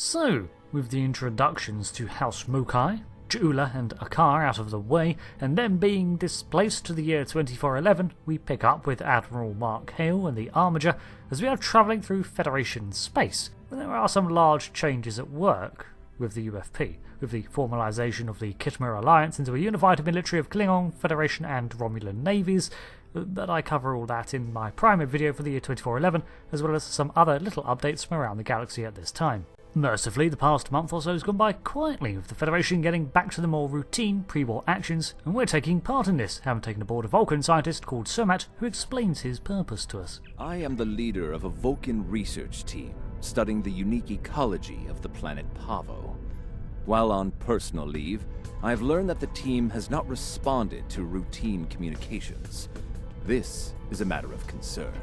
So, with the introductions to House Mokai, Jula and Akar out of the way, and them being displaced to the year 2411, we pick up with Admiral Mark Hale and the Armiger as we are travelling through Federation space, and there are some large changes at work with the UFP, with the formalisation of the Khitmar Alliance into a unified military of Klingon, Federation and Romulan navies, but I cover all that in my primer video for the year 2411, as well as some other little updates from around the galaxy at this time. Mercifully, the past month or so has gone by quietly, with the Federation getting back to the more routine pre-war actions, and we're taking part in this, having taken aboard a Vulcan scientist called Somat, who explains his purpose to us. I am the leader of a Vulcan research team, studying the unique ecology of the planet Pahvo. While on personal leave, I have learned that the team has not responded to routine communications. This is a matter of concern.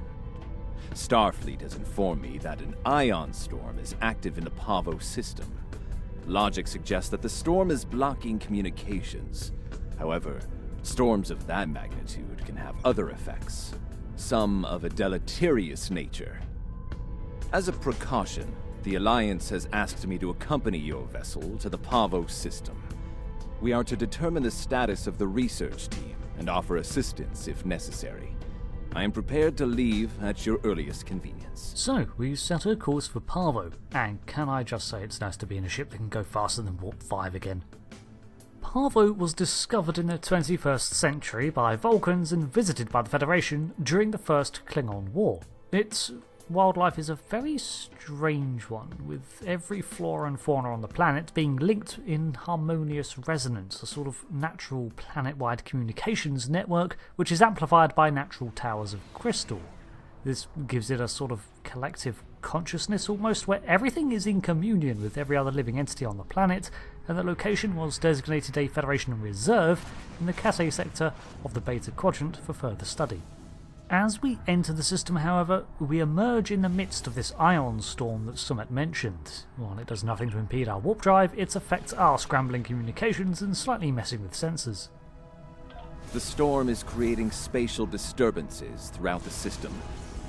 Starfleet has informed me that an ion storm is active in the Pahvo system. Logic suggests that the storm is blocking communications. However, storms of that magnitude can have other effects, some of a deleterious nature. As a precaution, the Alliance has asked me to accompany your vessel to the Pahvo system. We are to determine the status of the research team and offer assistance if necessary. I am prepared to leave at your earliest convenience. So, we set a course for Pahvo, and can I just say it's nice to be in a ship that can go faster than Warp 5 again. Pahvo was discovered in the 21st century by Vulcans and visited by the Federation during the First Klingon War. Its wildlife is a very strange one, with every flora and fauna on the planet being linked in harmonious resonance, a sort of natural planet-wide communications network which is amplified by natural towers of crystal. This gives it a sort of collective consciousness almost, where everything is in communion with every other living entity on the planet, and the location was designated a Federation reserve in the Cathay sector of the Beta Quadrant for further study. As we enter the system, however, we emerge in the midst of this ion storm that Summit mentioned. While it does nothing to impede our warp drive, its effects are scrambling communications and slightly messing with sensors. The storm is creating spatial disturbances throughout the system.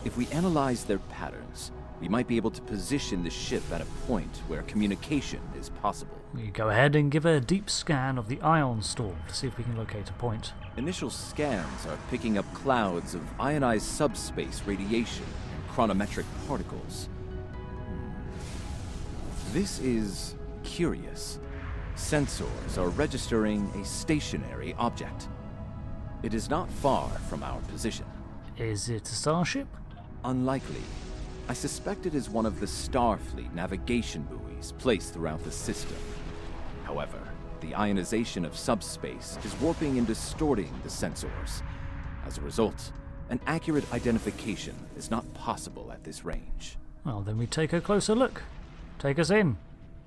If we analyze their patterns, we might be able to position the ship at a point where communication is possible. We go ahead and give a deep scan of the ion storm to see if we can locate a point. Initial scans are picking up clouds of ionized subspace radiation and chronometric particles. This is curious. Sensors are registering a stationary object. It is not far from our position. Is it a starship? Unlikely. I suspect it is one of the Starfleet navigation buoys placed throughout the system. However, the ionization of subspace is warping and distorting the sensors. As a result, an accurate identification is not possible at this range. Well, then we take a closer look. Take us in.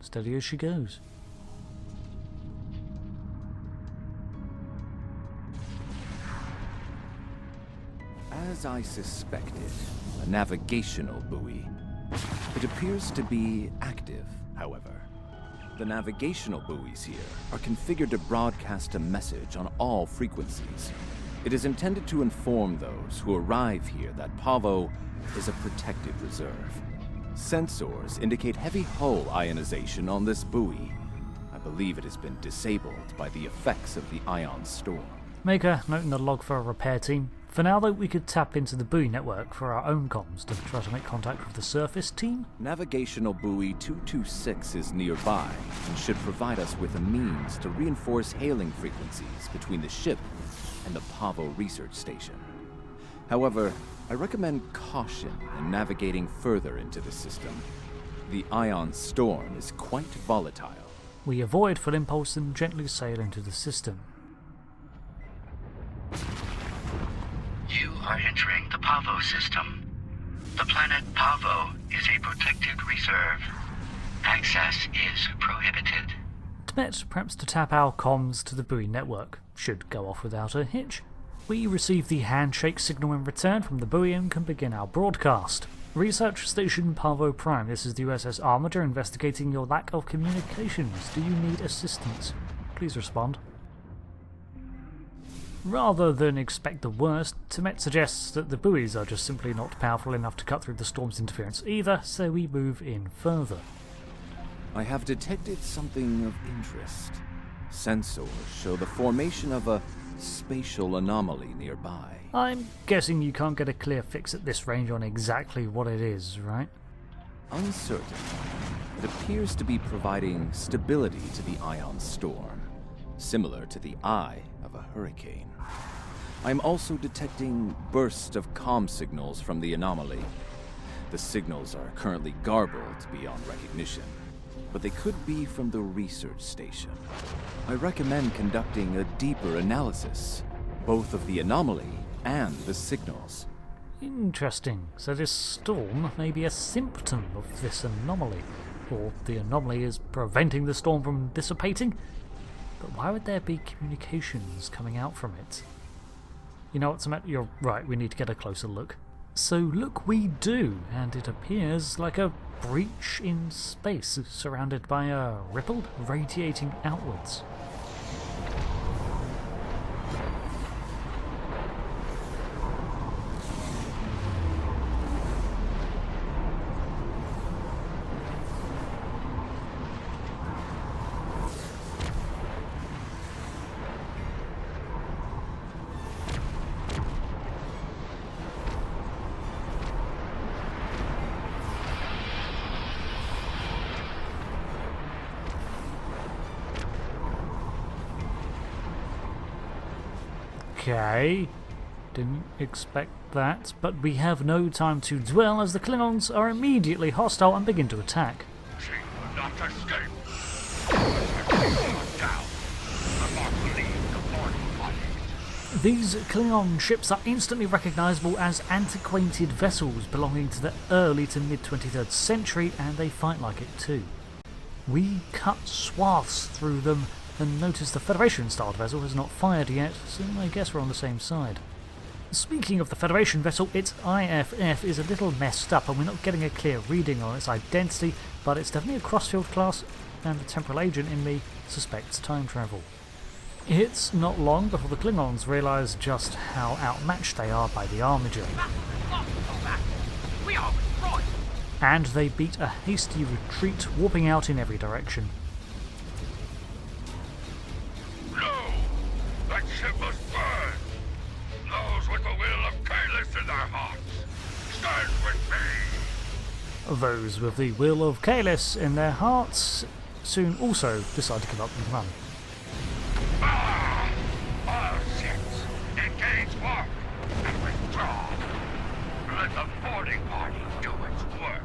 Steady as she goes. As I suspected, a navigational buoy. It appears to be active, however. The navigational buoys here are configured to broadcast a message on all frequencies. It is intended to inform those who arrive here that Pahvo is a protected reserve. Sensors indicate heavy hull ionization on this buoy. I believe it has been disabled by the effects of the ion storm. Make a note in the log for a repair team. For now though, we could tap into the buoy network for our own comms to try to make contact with the surface team. Navigational buoy 226 is nearby and should provide us with a means to reinforce hailing frequencies between the ship and the Pahvo research station. However, I recommend caution in navigating further into the system. The ion storm is quite volatile. We avoid full impulse and gently sail into the system. You are entering the Pahvo system. The planet Pahvo is a protected reserve. Access is prohibited. Tmet preps to tap our comms to the buoy network. Should go off without a hitch. We receive the handshake signal in return from the buoy and can begin our broadcast. Research Station Pahvo Prime, this is the USS Armiger investigating your lack of communications. Do you need assistance? Please respond. Rather than expect the worst, Tmet suggests that the buoys are just simply not powerful enough to cut through the storm's interference either, so we move in further. I have detected something of interest. Sensors show the formation of a spatial anomaly nearby. I'm guessing you can't get a clear fix at this range on exactly what it is, right? Uncertain, it appears to be providing stability to the ion storm, similar to the eye of a hurricane. I'm also detecting bursts of comm signals from the anomaly. The signals are currently garbled beyond recognition, but they could be from the research station. I recommend conducting a deeper analysis, both of the anomaly and the signals. Interesting. So this storm may be a symptom of this anomaly, or the anomaly is preventing the storm from dissipating? But why would there be communications coming out from it? You know what, Samantha? You're right, we need to get a closer look. So look we do, and it appears like a breach in space, surrounded by a ripple radiating outwards. Okay, didn't expect that, but we have no time to dwell as the Klingons are immediately hostile and begin to attack. She will not escape. Down. I must leave the morning body. These Klingon ships are instantly recognisable as antiquated vessels belonging to the early to mid-23rd century, and they fight like it too. We cut swaths through them and notice the Federation-styled vessel has not fired yet, so I guess we're on the same side. Speaking of the Federation vessel, its IFF is a little messed up and we're not getting a clear reading on its identity, but it's definitely a crossfield class, and the temporal agent in me suspects time travel. It's not long before the Klingons realise just how outmatched they are by the Armiger, We are right. and they beat a hasty retreat, warping out in every direction. No! That ship must burn! Those with the will of Kalis in their hearts, stand with me! Those with the will of Kalis in their hearts soon also decide to give up and run. All ships, engage work and withdraw. Let the boarding party do its work.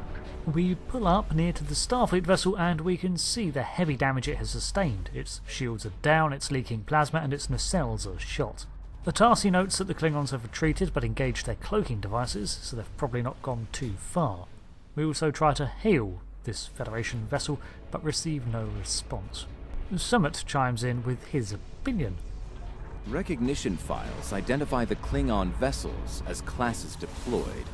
We pull up near to the Starfleet vessel and we can see the heavy damage it has sustained. Its shields are down, it's leaking plasma, and its nacelles are shot. The Tarsi notes that the Klingons have retreated but engaged their cloaking devices, so they've probably not gone too far. We also try to hail this Federation vessel, but receive no response. Summit chimes in with his opinion. Recognition files identify the Klingon vessels as classes deployed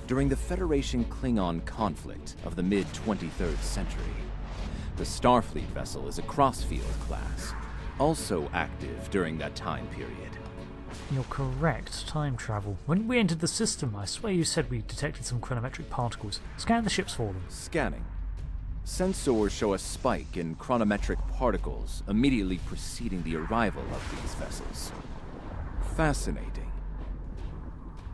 during the Federation Klingon conflict of the mid-23rd century. The Starfleet vessel is a crossfield class, also active during that time period. You're correct, time travel. When we entered the system, I swear you said we detected some chronometric particles. Scan the ships for them. Scanning. Sensors show a spike in chronometric particles immediately preceding the arrival of these vessels. Fascinating.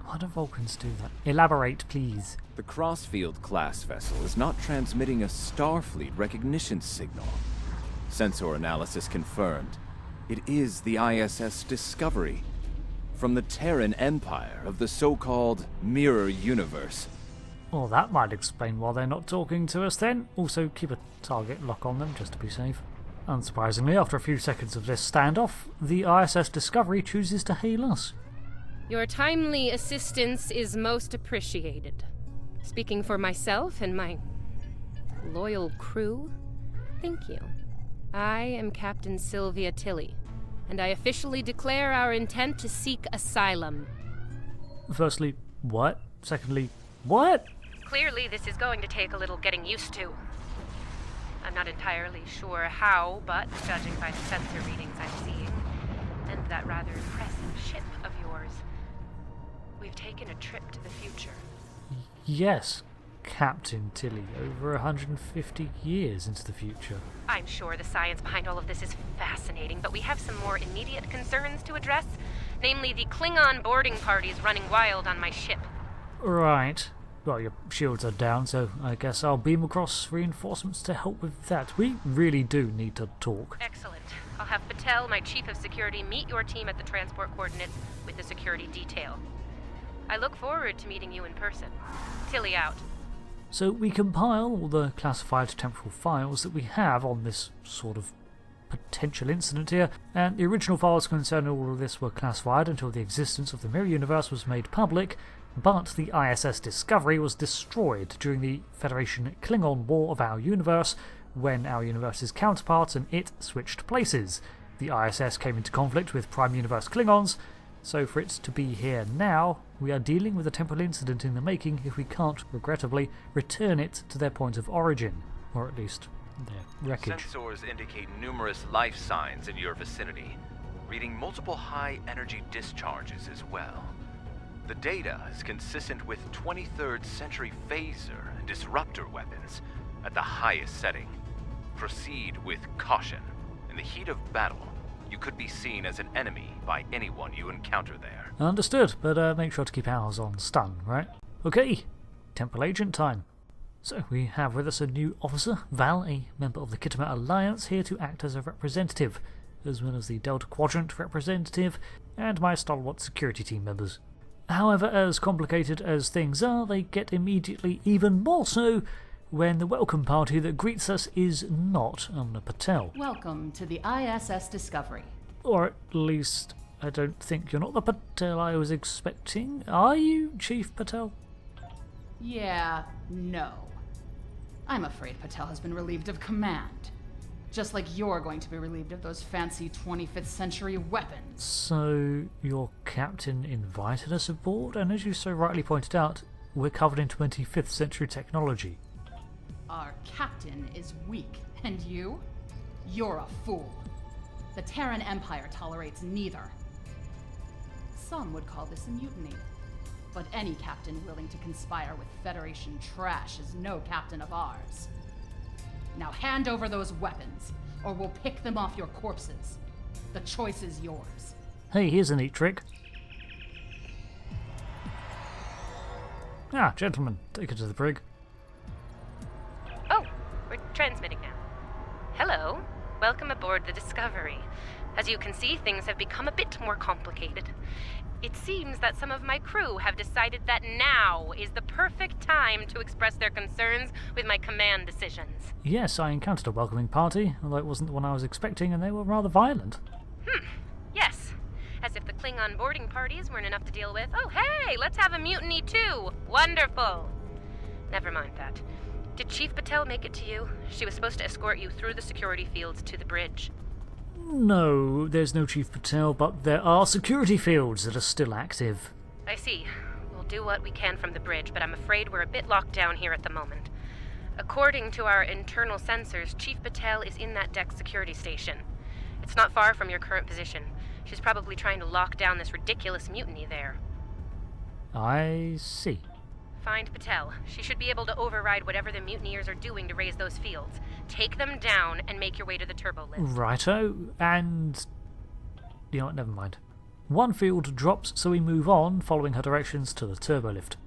Why do Vulcans do that? Elaborate, please. The Crossfield class vessel is not transmitting a Starfleet recognition signal. Sensor analysis confirmed. It is the ISS Discovery, from the Terran Empire of the so-called Mirror Universe. Well, that might explain why they're not talking to us then. Also, keep a target lock on them just to be safe. Unsurprisingly, after a few seconds of this standoff, the ISS Discovery chooses to hail us. Your timely assistance is most appreciated. Speaking for myself and my loyal crew, thank you. I am Captain Sylvia Tilly, and I officially declare our intent to seek asylum. Firstly, what? Secondly, what? Clearly, this is going to take a little getting used to. I'm not entirely sure how, but judging by the sensor readings I'm seeing, and that rather impressive ship of yours, we've taken a trip to the future. Yes. Captain Tilly over 150 years into the future. I'm sure the science behind all of this is fascinating, but we have some more immediate concerns to address, namely the Klingon boarding parties running wild on my ship. Right. Well, your shields are down, so I guess I'll beam across reinforcements to help with that. We really do need to talk. Excellent. I'll have Patel, my chief of security, meet your team at the transport coordinates with the security detail. I look forward to meeting you in person. Tilly out. So we compile all the classified temporal files that we have on this sort of potential incident here, and the original files concerning all of this were classified until the existence of the Mirror Universe was made public, but the ISS Discovery was destroyed during the Federation Klingon War of our universe, when our universe's counterparts and it switched places. The ISS came into conflict with Prime Universe Klingons, so for it to be here now, we are dealing with a temporal incident in the making if we can't, regrettably, return it to their point of origin, or at least their wreckage. Sensors indicate numerous life signs in your vicinity, reading multiple high-energy discharges as well. The data is consistent with 23rd century phaser and disruptor weapons at the highest setting. Proceed with caution. In the heat of battle, you could be seen as an enemy by anyone you encounter there. Understood, but make sure to keep ours on stun, right? Okay, temporal agent time. So we have with us a new officer, Val, a member of the Kittimer Alliance, here to act as a representative, as well as the Delta Quadrant representative, and my stalwart security team members. However, as complicated as things are, they get immediately even more so when the welcome party that greets us is not Amna Patel. Welcome to the ISS Discovery. Or at least, I don't think you're not the Patel I was expecting. Are you, Chief Patel? Yeah, no. I'm afraid Patel has been relieved of command. Just like you're going to be relieved of those fancy 25th century weapons. So, your captain invited us aboard, and as you so rightly pointed out, we're covered in 25th century technology. Our captain is weak, and you? You're a fool. The Terran Empire tolerates neither. Some would call this a mutiny, but any captain willing to conspire with Federation trash is no captain of ours. Now hand over those weapons, or we'll pick them off your corpses. The choice is yours. Hey, here's a neat trick. Ah, gentlemen, take it to the brig. Oh, we're transmitting now. Hello. Welcome aboard the Discovery. As you can see, things have become a bit more complicated. It seems that some of my crew have decided that now is the perfect time to express their concerns with my command decisions. Yes, I encountered a welcoming party, although it wasn't the one I was expecting, and they were rather violent. Yes. As if the Klingon boarding parties weren't enough to deal with. Oh, hey, let's have a mutiny too. Wonderful. Never mind that. Did Chief Patel make it to you? She was supposed to escort you through the security fields to the bridge. No, there's no Chief Patel, but there are security fields that are still active. I see. We'll do what we can from the bridge, but I'm afraid we're a bit locked down here at the moment. According to our internal sensors, Chief Patel is in that deck security station. It's not far from your current position. She's probably trying to lock down this ridiculous mutiny there. I see. Find Patel. She should be able to override whatever the mutineers are doing to raise those fields. Take them down and make your way to the turbo lift. Righto, and... you know what, never mind. One field drops, so we move on, following her directions to the turbo lift.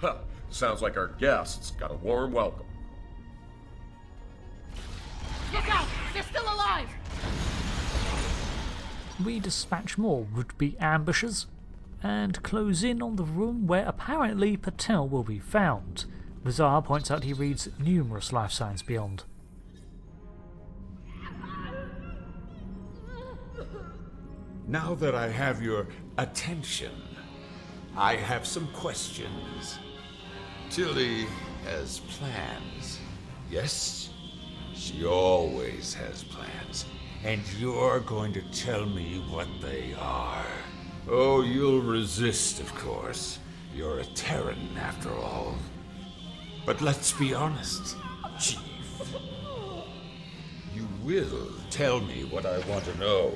Huh, sounds like our guests got a warm welcome. Look out! They're still alive! We dispatch more would-be ambushers, and close in on the room where apparently Patel will be found. Bizarre points out he reads numerous life signs beyond. Now that I have your attention, I have some questions. Tilly has plans. Yes, she always has plans. And you're going to tell me what they are. Oh, you'll resist, of course. You're a Terran, after all. But let's be honest, Chief. You will tell me what I want to know.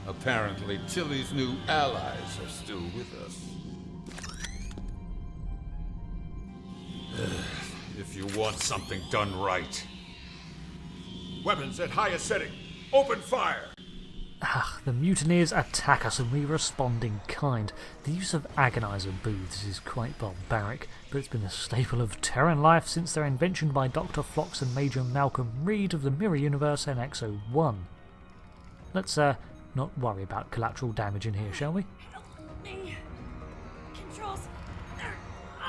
Apparently, Tilly's new allies are still with us. if you want something done right. Weapons at highest setting. Open fire! The mutineers attack us and we respond in kind. The use of agonizer booths is quite barbaric, but it's been a staple of Terran life since their invention by Dr. Phlox and Major Malcolm Reed of the Mirror Universe NX-01. Let's not worry about collateral damage in here, shall we? Help me. Controls are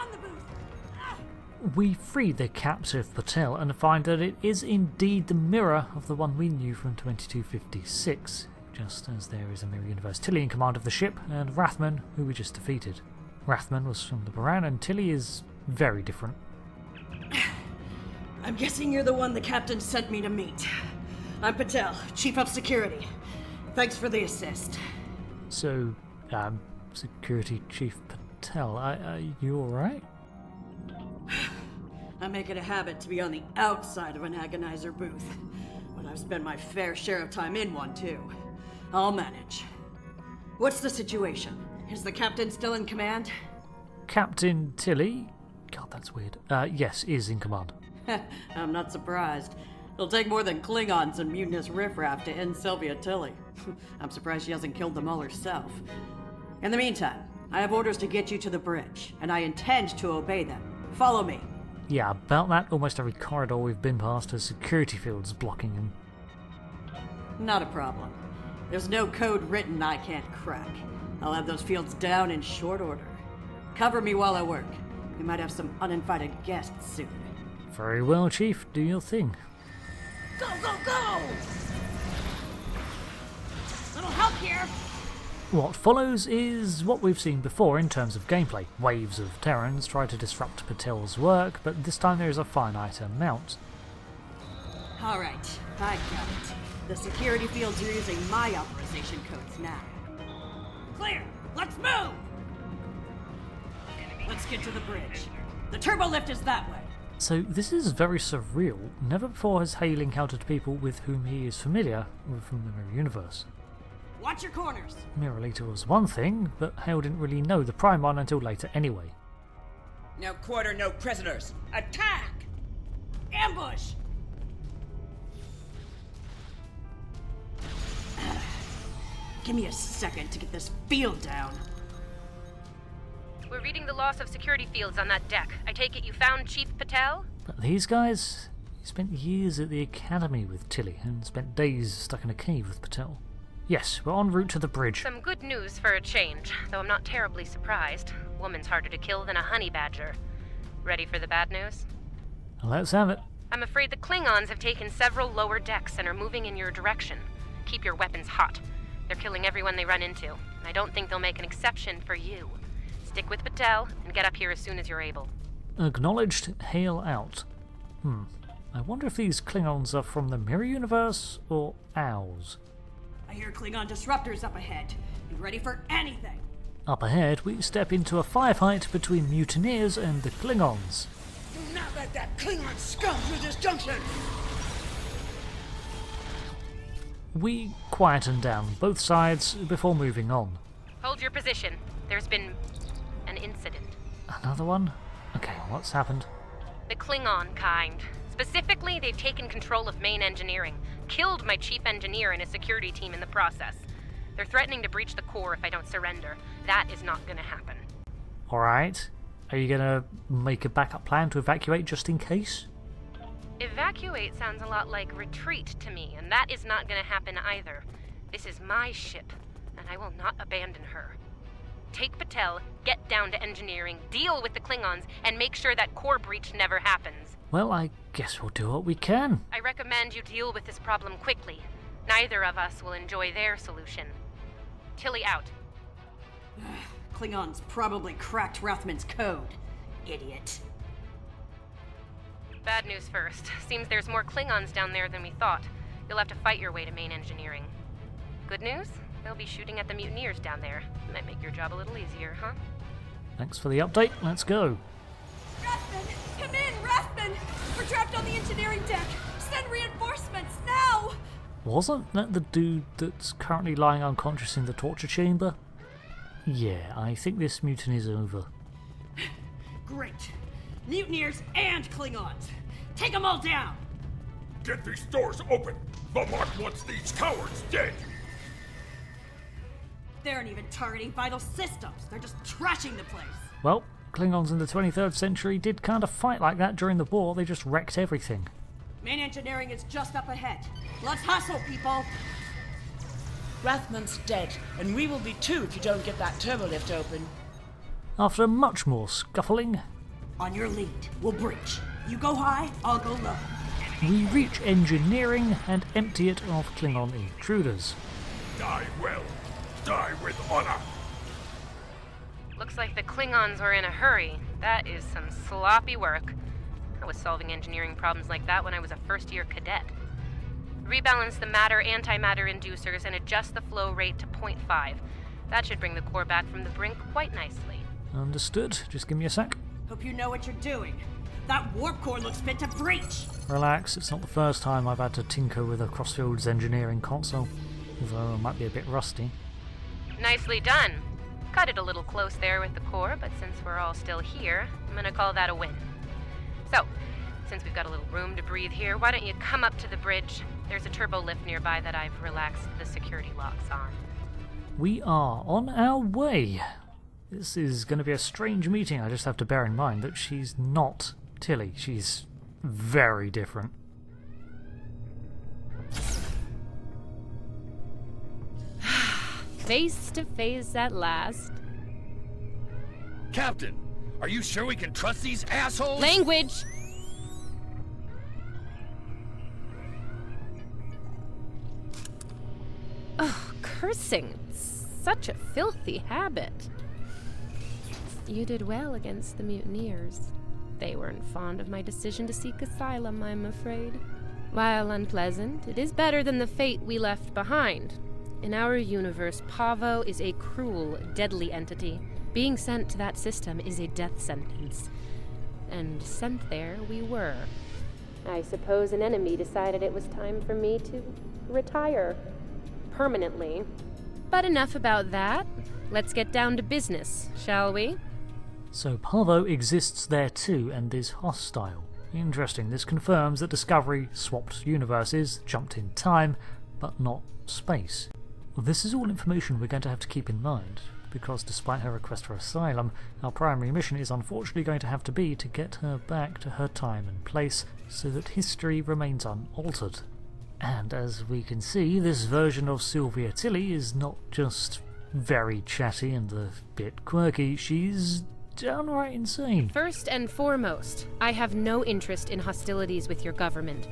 on the booth. We free the captive Patel and find that it is indeed the mirror of the one we knew from 2256. Just as there is a Mirror Universe Tilly in command of the ship, and Rathman, who we just defeated. Rathman was from the Terran, and Tilly is very different. I'm guessing you're the one the captain sent me to meet. I'm Patel, Chief of Security. Thanks for the assist. So, Security Chief Patel, are you alright? I make it a habit to be on the outside of an agonizer booth, but I've spent my fair share of time in one, too. I'll manage. What's the situation? Is the captain still in command? Captain Tilly? God, that's weird. Yes, is in command. I'm not surprised. It'll take more than Klingons and mutinous riffraff to end Sylvia Tilly. I'm surprised she hasn't killed them all herself. In the meantime, I have orders to get you to the bridge, and I intend to obey them. Follow me. Yeah, about that, almost every corridor we've been past has security fields blocking him. Not a problem. There's no code written I can't crack. I'll have those fields down in short order. Cover me while I work. We might have some uninvited guests soon. Very well, Chief. Do your thing. Go, go, go! Little help here! What follows is what we've seen before in terms of gameplay. Waves of Terrans try to disrupt Patel's work, but this time there is a finite amount. Alright, I got it. The security fields are using my authorization codes now. Clear! Let's move! Let's get to the bridge. The turbo lift is that way. So this is very surreal. Never before has Hale encountered people with whom he is familiar from the Mirror Universe. Watch your corners! Mirror Leader was one thing, but Hale didn't really know the Prime one until later anyway. Now quarter no prisoners. Attack! Ambush! Give me a second to get this field down. We're reading the loss of security fields on that deck. I take it you found Chief Patel? But these guys, he spent years at the academy with Tilly and spent days stuck in a cave with Patel. Yes, we're en route to the bridge. Some good news for a change, though I'm not terribly surprised. Woman's harder to kill than a honey badger. Ready for the bad news? Let's have it. I'm afraid the Klingons have taken several lower decks and are moving in your direction. Keep your weapons hot. They're killing everyone they run into, and I don't think they'll make an exception for you. Stick with Patel and get up here as soon as you're able. Acknowledged. Hale out. I wonder if these Klingons are from the Mirror Universe or ours. I hear Klingon disruptors up ahead. Be ready for anything. Up ahead, we step into a firefight between Mutineers and the Klingons. Do not let that Klingon scum through this junction! We quieten down both sides before moving on. Hold your position. There's been an incident. Another one? Okay, what's happened? The Klingon kind. Specifically, they've taken control of main engineering, killed my chief engineer and his security team in the process. They're threatening to breach the core if I don't surrender. That is not going to happen. Alright. Are you going to make a backup plan to evacuate just in case? Evacuate sounds a lot like retreat to me, and that is not going to happen either. This is my ship, and I will not abandon her. Take Patel, get down to engineering, deal with the Klingons, and make sure that core breach never happens. Well, I guess we'll do what we can. I recommend you deal with this problem quickly. Neither of us will enjoy their solution. Tilly out. Klingons probably cracked Rathman's code. Idiot. Bad news first. Seems there's more Klingons down there than we thought. You'll have to fight your way to main engineering. Good news? They'll be shooting at the Mutineers down there. Might make your job a little easier, huh? Thanks for the update. Let's go. Rathman! Come in, Rathman! We're trapped on the engineering deck! Send reinforcements, now! Wasn't that the dude that's currently lying unconscious in the torture chamber? Yeah, I think this mutiny's over. Great. Mutineers and Klingons. Take them all down! Get these doors open! The Mark wants these cowards dead! They aren't even targeting vital systems. They're just trashing the place. Well, Klingons in the 23rd century did kind of fight like that during the war. They just wrecked everything. Main engineering is just up ahead. Let's hustle, people! Rathman's dead, and we will be too if you don't get that turbolift open. After much more scuffling, On your lead, we'll breach. You go high, I'll go low. we reach engineering and empty it of Klingon intruders. Die well. Die with honor. Looks like the Klingons were in a hurry. That is some sloppy work. I was solving engineering problems like that when I was a first-year cadet. Rebalance the matter-antimatter inducers and adjust the flow rate to 0.5. That should bring the core back from the brink quite nicely. Understood. Just give me a sec. Hope you know what you're doing. That warp core looks fit to breach. Relax, it's not the first time I've had to tinker with a Crossfields engineering console, although I might be a bit rusty. Nicely done. Cut it a little close there with the core, but since we're all still here, I'm gonna call that a win. So, since we've got a little room to breathe here, why don't you come up to the bridge? There's a turbo lift nearby that I've relaxed the security locks on. We are on our way. This is going to be a strange meeting. I just have to bear in mind that she's not Tilly. She's very different. Face to face at last. Captain, are you sure we can trust these assholes? Language! Oh, cursing. It's such a filthy habit. You did well against the Mutineers. They weren't fond of my decision to seek asylum, I'm afraid. While unpleasant, it is better than the fate we left behind. In our universe, Pahvo is a cruel, deadly entity. Being sent to that system is a death sentence. And sent there we were. I suppose an enemy decided it was time for me to retire. Permanently. But enough about that. Let's get down to business, shall we? So Pahvo exists there too and is hostile. Interesting, this confirms that Discovery swapped universes, jumped in time, but not space. Well, this is all information we're going to have to keep in mind, because despite her request for asylum, our primary mission is unfortunately going to have to be to get her back to her time and place so that history remains unaltered. And as we can see, this version of Sylvia Tilly is not just very chatty and a bit quirky, she's downright insane. First and foremost, I have no interest in hostilities with your government.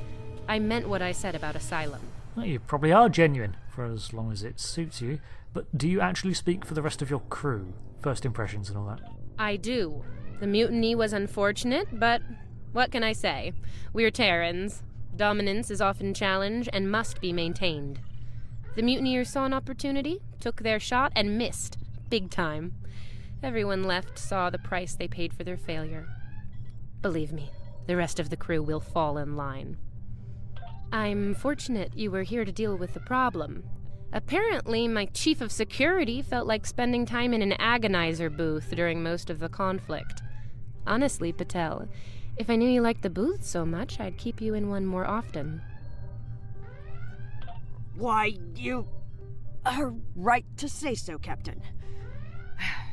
I meant what I said about Asylum. Well, you probably are genuine, for as long as it suits you, but do you actually speak for the rest of your crew? First impressions and all that? I do. The mutiny was unfortunate, but what can I say? We're Terrans. Dominance is often challenged and must be maintained. The mutineers saw an opportunity, took their shot, and missed. Big time. Everyone left saw the price they paid for their failure. Believe me, the rest of the crew will fall in line. I'm fortunate you were here to deal with the problem. Apparently, my chief of security felt like spending time in an agonizer booth during most of the conflict. Honestly, Patel, if I knew you liked the booth so much, I'd keep you in one more often. Why, you are right to say so, Captain.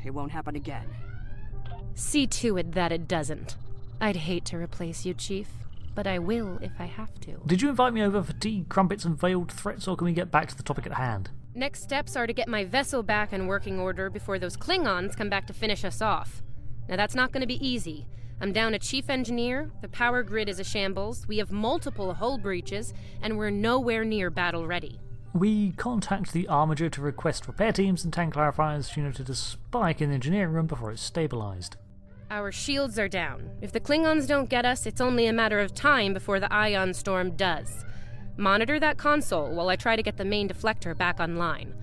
It won't happen again. See to it that it doesn't. I'd hate to replace you, Chief, but I will if I have to. Did you invite me over for tea, crumpets, and veiled threats, or can we get back to the topic at hand? Next steps are to get my vessel back in working order before those Klingons come back to finish us off. Now that's not going to be easy. I'm down a chief engineer, the power grid is a shambles, we have multiple hull breaches, and we're nowhere near battle ready. We contact the Armiger to request repair teams and tank clarifiers to noted a spike in the engineering room before it's stabilized. Our shields are down. If the Klingons don't get us, it's only a matter of time before the ion storm does. Monitor that console while I try to get the main deflector back online.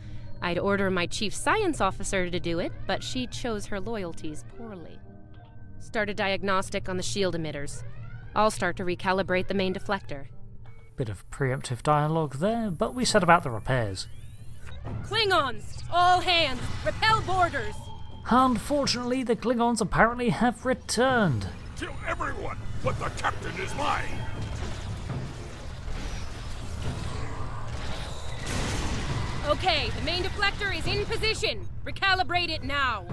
I'd order my chief science officer to do it, but she chose her loyalties poorly. Start a diagnostic on the shield emitters. I'll start to recalibrate the main deflector. Bit of preemptive dialogue there, but we set about the repairs. Klingons! All hands! Repel boarders! Unfortunately, the Klingons apparently have returned. Kill everyone, but the captain is mine! Okay, the main deflector is in position. Recalibrate it now.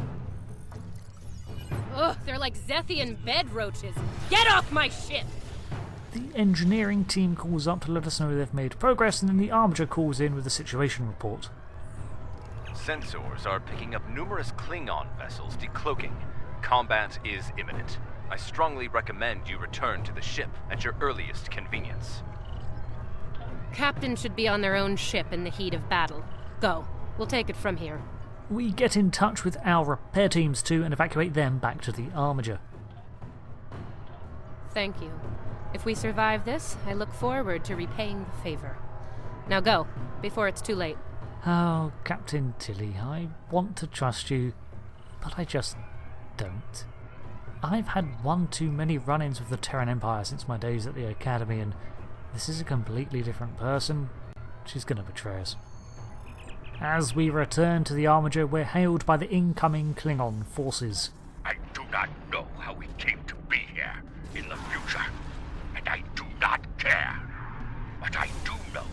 Ugh, they're like Zethian bed roaches. Get off my ship! The engineering team calls up to let us know they've made progress, and then the Armiger calls in with the situation report. Sensors are picking up numerous Klingon vessels decloaking. Combat is imminent. I strongly recommend you return to the ship at your earliest convenience. Captain should be on their own ship in the heat of battle. Go. We'll take it from here. We get in touch with our repair teams too and evacuate them back to the Armiger. Thank you. If we survive this, I look forward to repaying the favor. Now go, before it's too late. Oh, Captain Tilly, I want to trust you, but I just don't. I've had one too many run-ins with the Terran Empire since my days at the Academy, and this is a completely different person. She's gonna betray us. As we return to the Armiger, we're hailed by the incoming Klingon forces. I do not know how we came to be here in the future, and I do not care. What I do know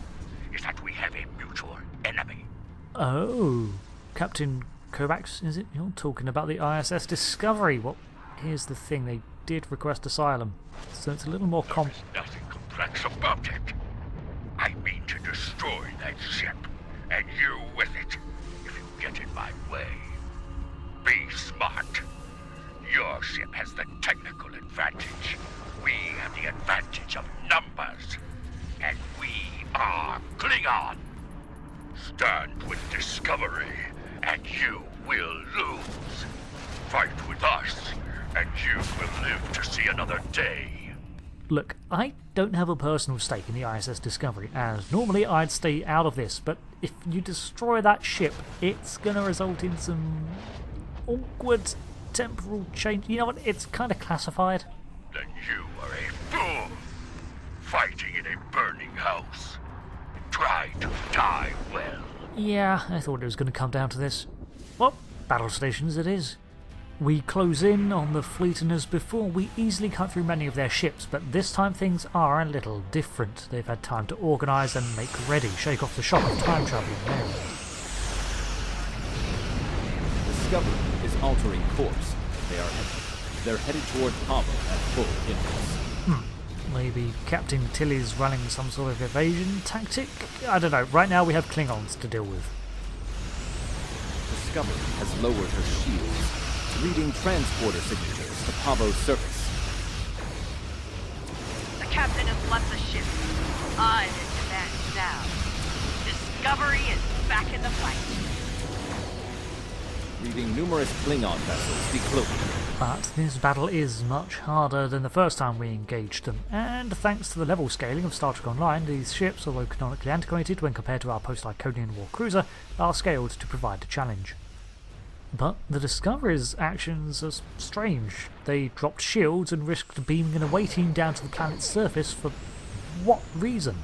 is that we have a mutual enemy. Oh, Captain Kovacs, is it? You're talking about the ISS Discovery. Well, here's the thing, they did request Asylum, so it's a little more There is nothing complex about it. I mean to destroy that ship, and you with it, if you get in my way. Be smart. Your ship has the technical advantage. We have the advantage of numbers. And we are Klingon. Stand with Discovery, and you will lose. Fight with us, and you will live to see another day. Look, I don't have a personal stake in the ISS Discovery, as normally I'd stay out of this, but if you destroy that ship, it's gonna result in some awkward temporal change. You know what, it's kind of classified. Then you are a fool, fighting in a burning house. Try to die well. Yeah, I thought it was going to come down to this. Well, battle stations it is. We close in on the fleet, and as before, we easily cut through many of their ships, but this time things are a little different. They've had time to organise and make ready, shake off the shock of time travel in Maryland. Discovery is altering course. They're headed towards Pahvo at full impulse. Maybe Captain Tilly's running some sort of evasion tactic? I don't know. Right now we have Klingons to deal with. Discovery has lowered her shields, reading transporter signatures to Pahvo's surface. The captain has left the ship. I'm in command now. Discovery is back in the fight. Reading numerous Klingon vessels decloaking. But this battle is much harder than the first time we engaged them, and thanks to the level scaling of Star Trek Online, these ships, although canonically antiquated when compared to our post-Iconian war cruiser, are scaled to provide a challenge. But the Discovery's actions are strange. They dropped shields and risked beaming an away team down to the planet's surface for what reason?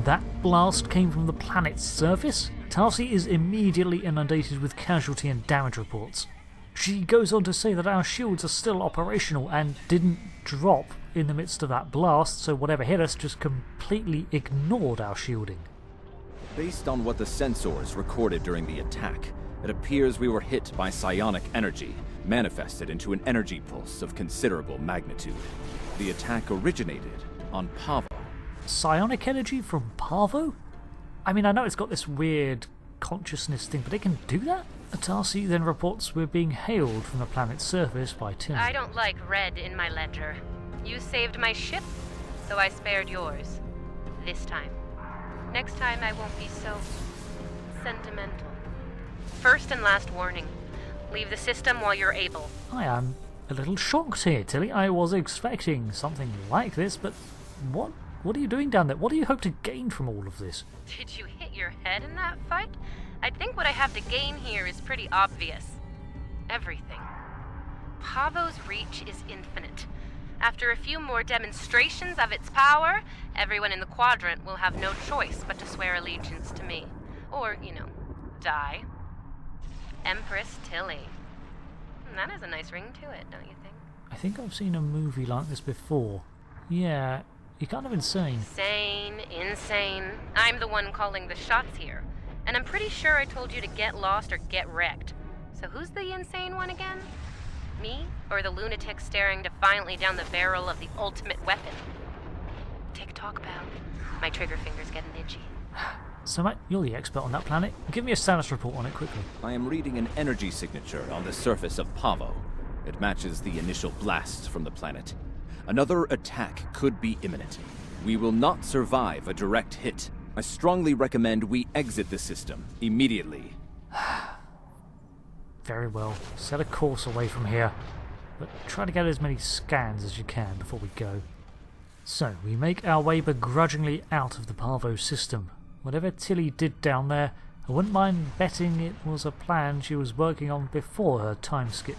That blast came from the planet's surface? Tarsi is immediately inundated with casualty and damage reports. She goes on to say that our shields are still operational and didn't drop in the midst of that blast, so whatever hit us just completely ignored our shielding. Based on what the sensors recorded during the attack, it appears we were hit by psionic energy, manifested into an energy pulse of considerable magnitude. The attack originated on Pahvo. Psionic energy from Pahvo? I mean, I know it's got this weird consciousness thing, but it can do that? Tarsi then reports we're being hailed from the planet's surface by Tim. I don't like red in my ledger. You saved my ship, so I spared yours. This time. Next time I won't be so sentimental. First and last warning. Leave the system while you're able. I am a little shocked here, Tilly. I was expecting something like this, but what are you doing down there? What do you hope to gain from all of this? Did you hit your head in that fight? I think what I have to gain here is pretty obvious. everything. Pahvo's reach is infinite. After a few more demonstrations of its power, everyone in the quadrant will have no choice but to swear allegiance to me. Or, die. Empress Tilly. That has a nice ring to it, don't you think? I think I've seen a movie like this before. Yeah, you're kind of insane. Insane. I'm the one calling the shots here. And I'm pretty sure I told you to get lost or get wrecked. So who's the insane one again? Me? Or the lunatic staring defiantly down the barrel of the ultimate weapon? Tick-tock, pal. My trigger finger's getting itchy. So, mate, you're the expert on that planet. Give me a status report on it quickly. I am reading an energy signature on the surface of Pahvo. It matches the initial blasts from the planet. Another attack could be imminent. We will not survive a direct hit. I strongly recommend we exit the system immediately. Very well. Set a course away from here. But try to get as many scans as you can before we go. So, we make our way begrudgingly out of the Pahvo system. Whatever Tilly did down there, I wouldn't mind betting it was a plan she was working on before her time skip.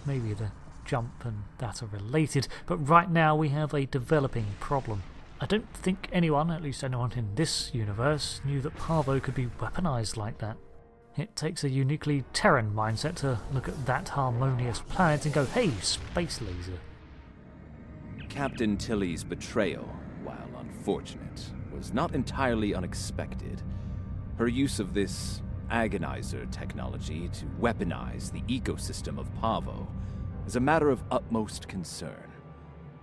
Maybe the jump and that are related, but right now we have a developing problem. I don't think anyone, at least anyone in this universe, knew that Pahvo could be weaponized like that. It takes a uniquely Terran mindset to look at that harmonious planet and go, hey, space laser. Captain Tilly's betrayal, while unfortunate, was not entirely unexpected. Her use of this agonizer technology to weaponize the ecosystem of Pahvo is a matter of utmost concern.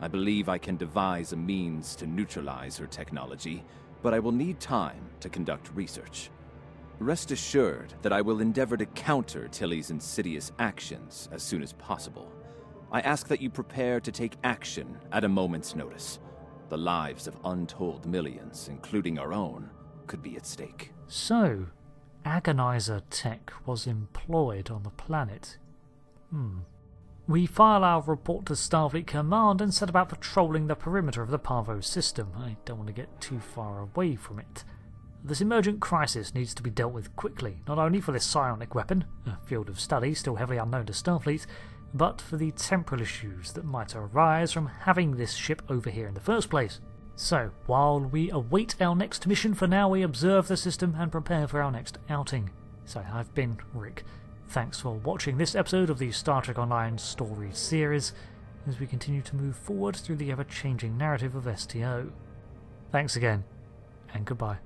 I believe I can devise a means to neutralize her technology, but I will need time to conduct research. Rest assured that I will endeavor to counter Tilly's insidious actions as soon as possible. I ask that you prepare to take action at a moment's notice. The lives of untold millions, including our own, could be at stake. So, agonizer tech was employed on the planet. We file our report to Starfleet Command and set about patrolling the perimeter of the Pahvo system. I don't want to get too far away from it. This emergent crisis needs to be dealt with quickly, not only for this psionic weapon, a field of study still heavily unknown to Starfleet, but for the temporal issues that might arise from having this ship over here in the first place. So, while we await our next mission, for now we observe the system and prepare for our next outing. So, I've been Rick. Thanks for watching this episode of the Star Trek Online story series, as we continue to move forward through the ever-changing narrative of STO. Thanks again, and goodbye.